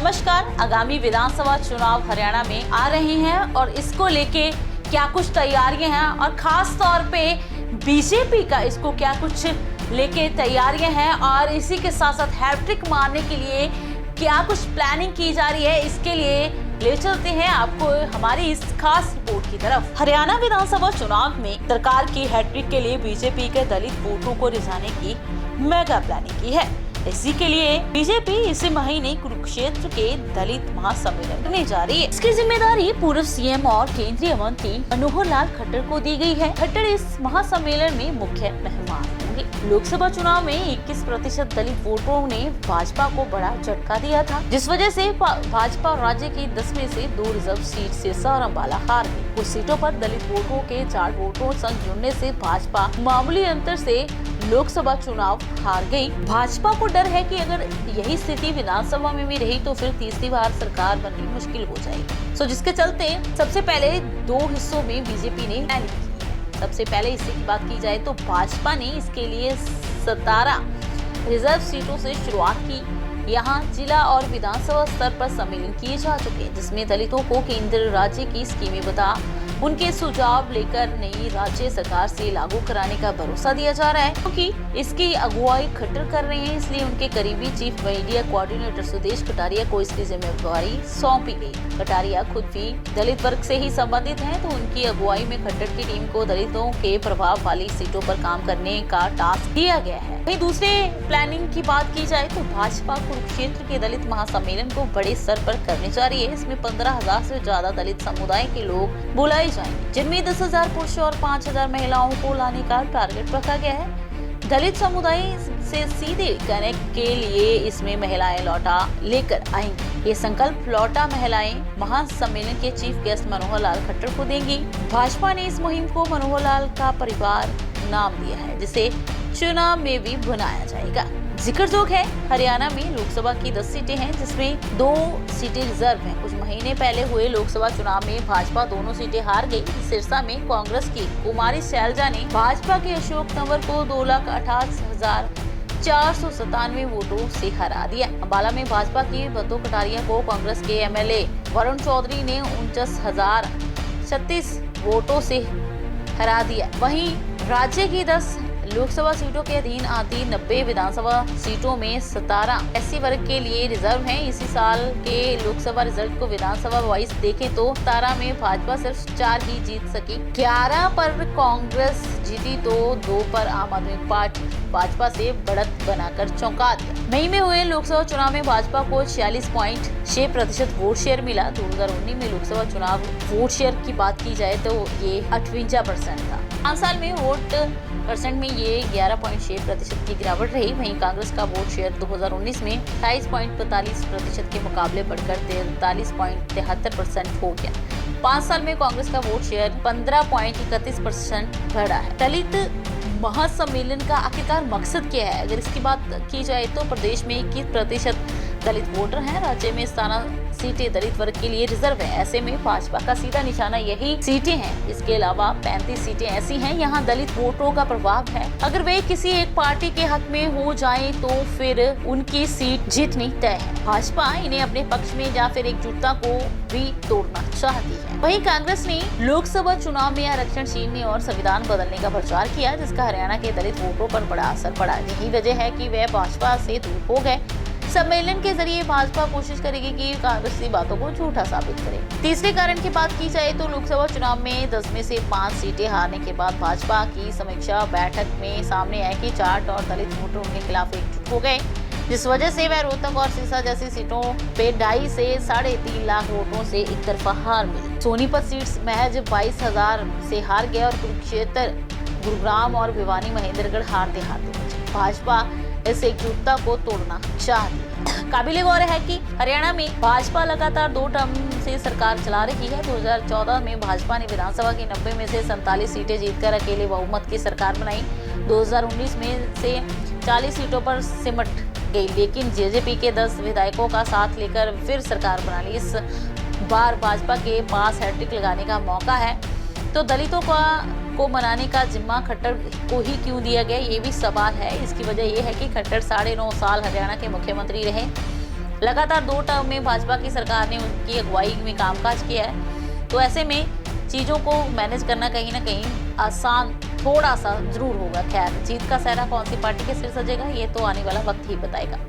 नमस्कार। आगामी विधानसभा चुनाव हरियाणा में आ रहे हैं और इसको लेके क्या कुछ तैयारियां हैं और खास तौर पे बीजेपी का इसको क्या कुछ लेके तैयारियां हैं और इसी के साथ साथ हैट्रिक मारने के लिए क्या कुछ प्लानिंग की जा रही है, इसके लिए ले चलते हैं आपको हमारी इस खास रिपोर्ट की तरफ। हरियाणा विधानसभा चुनाव में सरकार की हैट्रिक के लिए बीजेपी के दलित वोटों को रिझाने की मेगा प्लानिंग की है। इसी के लिए बीजेपी इसी महीने कुरुक्षेत्र के दलित महासम्मेलन करने जा रही है। इसकी जिम्मेदारी पूर्व सीएम और केंद्रीय मंत्री मनोहर लाल खट्टर को दी गई है। खट्टर इस महासम्मेलन में मुख्य मेहमान होंगे। लोकसभा चुनाव में 21% दलित वोटरों ने भाजपा को बड़ा झटका दिया था, जिस वजह से भाजपा राज्य की 10 में से 2 रिजर्व सीट सिरसा और अम्बाला हार गई। कुछ सीटों पर दलित वोटरों के 4 वोटों संग जुड़ने से भाजपा मामूली अंतर से लोकसभा चुनाव हार गई। भाजपा को डर है कि अगर यही स्थिति विधानसभा में भी रही तो फिर तीसरी बार सरकार बननी मुश्किल हो जाएगी। जिसके चलते सबसे पहले 2 हिस्सों में बीजेपी ने प्लानिंग की है। सबसे पहले इससे की बात की जाए तो भाजपा ने इसके लिए 17 रिजर्व सीटों से शुरुआत की। यहाँ जिला और विधानसभा स्तर पर सम्मेलन किए जा चुके हैं, जिसमें दलितों को केंद्र राज्य की स्कीमें बता उनके सुझाव लेकर नई राज्य सरकार से लागू कराने का भरोसा दिया जा रहा है, क्योंकि इसकी अगुवाई खट्टर कर रहे हैं। इसलिए उनके करीबी chief media coordinator Sudesh Kataria को इसकी जिम्मेदारी सौंपी गई। कटारिया खुद भी दलित वर्ग से ही संबंधित हैं, तो उनकी अगुवाई में खट्टर की टीम को दलितों के प्रभाव वाली सीटों पर काम करने का टास्क दिया गया है। वहीं दूसरे प्लानिंग की बात की जाए तो भाजपा कुरुक्षेत्र के दलित महासम्मेलन को बड़े स्तर पर करने जा रही है। इसमें 15,000 से ज्यादा दलित समुदाय के लोग बुलाए जाएंगे, जिनमें 10,000 पुरुष और 5,000 महिलाओं को लाने का टारगेट रखा गया है। दलित समुदाय से सीधे कनेक्ट के लिए इसमें महिलाएं लौटा लेकर आएंगी। ये संकल्प लौटा महिलाएं महासम्मेलन के चीफ गेस्ट मनोहर लाल खट्टर को देंगी। भाजपा ने इस मुहिम को मनोहर लाल का परिवार नाम दिया है, जिसे चुनाव में भी बनाया जाएगा। जिक्रजोग है, हरियाणा में लोकसभा की 10 सीटें हैं, जिसमें 2 सीटें रिजर्व हैं। कुछ महीने पहले हुए लोकसभा चुनाव में भाजपा दोनों सीटें हार गई। सिरसा में कांग्रेस की कुमारी शैलजा ने भाजपा के अशोक तंवर को 2,28,497 वोटों से हरा दिया। अम्बाला में भाजपा की बतो कटारिया को कांग्रेस के एमएलए वरुण चौधरी ने 49,036 वोटों से हरा दिया। वहीं राज्य की 10 लोकसभा सीटों के अधीन आती 90 विधानसभा सीटों में 17 एससी वर्ग के लिए रिजर्व हैं। इसी साल के लोकसभा रिजल्ट को विधानसभा वाइज देखें तो 17 में भाजपा सिर्फ 4 ही जीत सकी। 11 पर कांग्रेस जीती तो 2 पर आम आदमी पार्टी भाजपा से बढ़त बनाकर चौंका दिया। मई में हुए लोकसभा चुनाव में भाजपा को 46.6% वोट शेयर मिला। 2019 में लोकसभा चुनाव वोट शेयर की बात की जाए तो ये 58% था। 5 साल में वोट परसेंट में ये 11.6% की गिरावट रही। वहीं कांग्रेस का वोट शेयर 2019 में 28.45% के मुकाबले बढ़कर 43.73% हो गया। 5 साल में कांग्रेस का वोट शेयर 15.31% बढ़ा है। दलित महासम्मेलन का आखिरकार मकसद क्या है? अगर इसकी बात की जाए तो प्रदेश में 21% दलित वोटर हैं। राज्य में 17 सीटें दलित वर्ग के लिए रिजर्व है। ऐसे में भाजपा का सीधा निशाना यही सीटें हैं। इसके अलावा 35 सीटें ऐसी हैं यहाँ दलित वोटरों का प्रभाव है। अगर वे किसी एक पार्टी के हक में हो जाएं तो फिर उनकी सीट जीतनी तय है। भाजपा इन्हें अपने पक्ष में या फिर एकजुटता को भी तोड़ना चाहती है। वहीं कांग्रेस ने लोकसभा चुनाव में आरक्षण छीनने और संविधान बदलने का प्रचार किया, जिसका हरियाणा के दलित वोटरों पर बड़ा असर पड़ा। यही वजह है कि वह भाजपा से दूर हो गए। सम्मेलन के जरिए भाजपा कोशिश करेगी कि कांग्रेस की बातों को झूठा साबित करे। तीसरे कारण की बात की जाए तो लोकसभा चुनाव में 10 में से 5 सीटें हारने के बाद भाजपा की समीक्षा बैठक में सामने आया कि जाट और दलित वोटर उनके खिलाफ एकजुट हो गए, जिस वजह से वह रोहतक और सिरसा जैसी सीटों पे 2.5 से 3.5 लाख वोटों से एक तरफा हार मिली। सोनीपत सीट महज 22,000 से हार गया और कुरुक्षेत्र, गुरुग्राम और भिवानी महेंद्रगढ़ हारते हारते भाजपा इस एकजुटता को तोड़ना चाहती है। काबिले गौर है कि हरियाणा में भाजपा लगातार 2 टर्म से सरकार चला रही है। 2014 में भाजपा ने विधानसभा की 90 में से 47 सीटें जीतकर अकेले बहुमत की सरकार बनाई। 2019 में से 40 सीटों पर सिमट गई, लेकिन जेजेपी के 10 विधायकों का साथ लेकर फिर सरकार बना ली। इस बार भाजपा के पास हैट्रिक लगाने का मौका है, तो दलितों को मनाने का जिम्मा खट्टर को ही क्यों दिया गया, ये भी सवाल है। इसकी वजह यह है कि खट्टर 9.5 साल हरियाणा के मुख्यमंत्री रहे। लगातार 2 टर्म में भाजपा की सरकार ने उनकी अगुवाई में कामकाज किया है, तो ऐसे में चीज़ों को मैनेज करना कहीं ना कहीं आसान थोड़ा सा जरूर होगा। खैर, जीत का सेहरा कौन सी पार्टी के सिर सजेगा, ये तो आने वाला वक्त ही बताएगा।